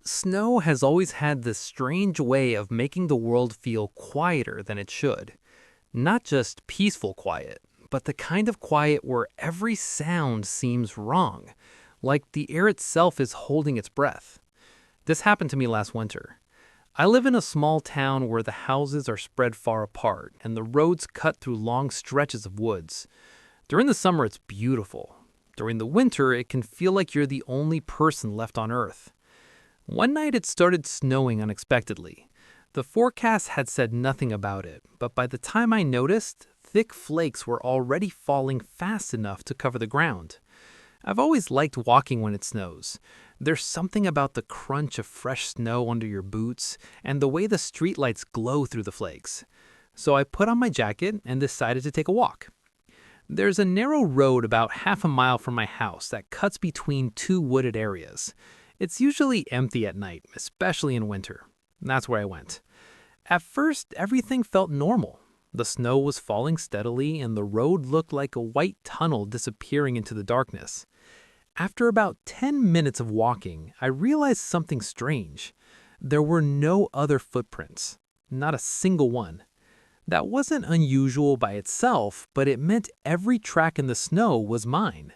Snow has always had this strange way of making the world feel quieter than it should. Not just peaceful quiet, but the kind of quiet where every sound seems wrong, like the air itself is holding its breath. This happened to me last winter. I live in a small town where the houses are spread far apart and the roads cut through long stretches of woods. During the summer, it's beautiful. During the winter, it can feel like you're the only person left on Earth. One night it started snowing unexpectedly. The forecast had said nothing about it, but by the time I noticed, thick flakes were already falling fast enough to cover the ground. I've always liked walking when it snows. There's something about the crunch of fresh snow under your boots and the way the streetlights glow through the flakes. So I put on my jacket and decided to take a walk. There's a narrow road about half a mile from my house that cuts between two wooded areas. It's usually empty at night, especially in winter. That's where I went. At first, everything felt normal. The snow was falling steadily and the road looked like a white tunnel disappearing into the darkness. After about 10 minutes of walking, I realized something strange. There were no other footprints, not a single one. That wasn't unusual by itself, but it meant every track in the snow was mine.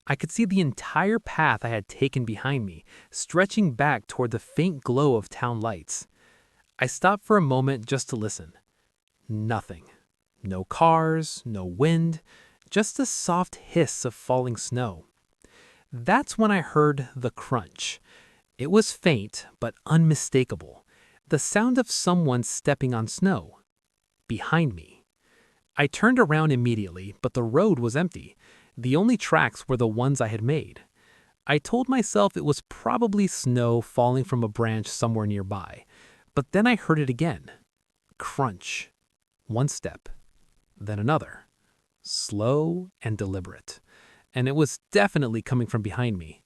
I could see the entire path I had taken behind me, stretching back toward the faint glow of town lights. I stopped for a moment just to listen. Nothing. No cars, no wind, just the soft hiss of falling snow. That's when I heard the crunch. It was faint, but unmistakable. The sound of someone stepping on snow. Behind me. I turned around immediately, but the road was empty. The only tracks were the ones I had made. I told myself it was probably snow falling from a branch somewhere nearby, but then I heard it again. Crunch. One step, then another. Slow and deliberate. And it was definitely coming from behind me.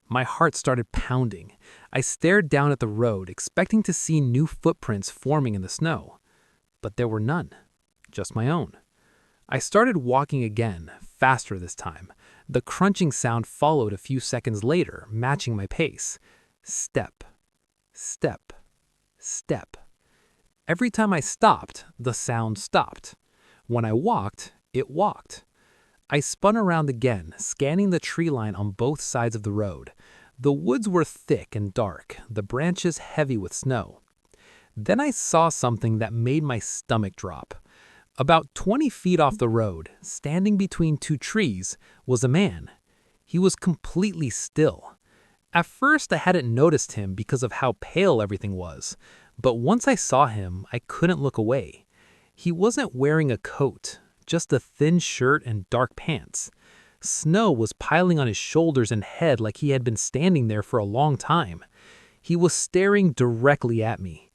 My heart started pounding. I stared down at the road, expecting to see new footprints forming in the snow. But there were none. Just my own. I started walking again, faster this time. The crunching sound followed a few seconds later, matching my pace. Step, step, step. Every time I stopped, the sound stopped. When I walked, it walked. I spun around again, scanning the tree line on both sides of the road. The woods were thick and dark, the branches heavy with snow. Then I saw something that made my stomach drop. About 20 feet off the road, standing between two trees, was a man. He was completely still. At first, I hadn't noticed him because of how pale everything was, but once I saw him, I couldn't look away. He wasn't wearing a coat, just a thin shirt and dark pants. Snow was piling on his shoulders and head like he had been standing there for a long time. He was staring directly at me.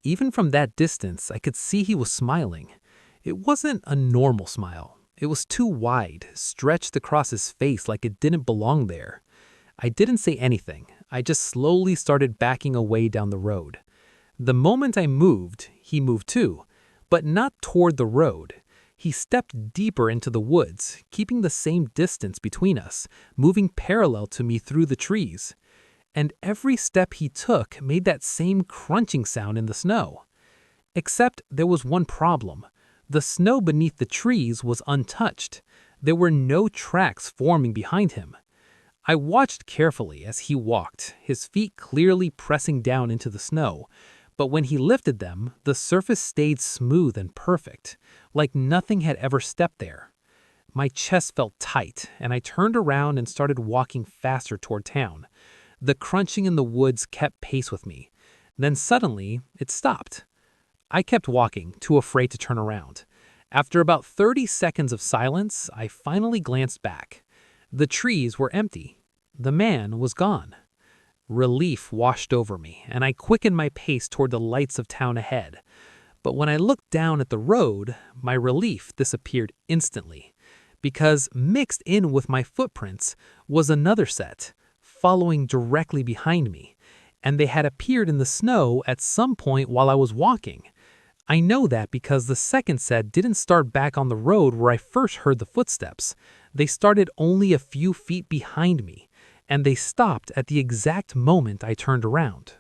Even from that distance, I could see he was smiling. It wasn't a normal smile. It was too wide, stretched across his face like it didn't belong there. I didn't say anything. I just slowly started backing away down the road. The moment I moved, he moved too, but not toward the road. He stepped deeper into the woods, keeping the same distance between us, moving parallel to me through the trees. And every step he took made that same crunching sound in the snow. Except there was one problem. The snow beneath the trees was untouched. There were no tracks forming behind him. I watched carefully as he walked, his feet clearly pressing down into the snow. But when he lifted them, the surface stayed smooth and perfect, like nothing had ever stepped there. My chest felt tight, and I turned around and started walking faster toward town. The crunching in the woods kept pace with me. Then suddenly, it stopped. I kept walking, too afraid to turn around. After about 30 seconds of silence, I finally glanced back. The trees were empty. The man was gone. Relief washed over me, and I quickened my pace toward the lights of town ahead. But when I looked down at the road, my relief disappeared instantly, because mixed in with my footprints was another set, following directly behind me, and they had appeared in the snow at some point while I was walking. I know that because the second set didn't start back on the road where I first heard the footsteps. They started only a few feet behind me, and they stopped at the exact moment I turned around.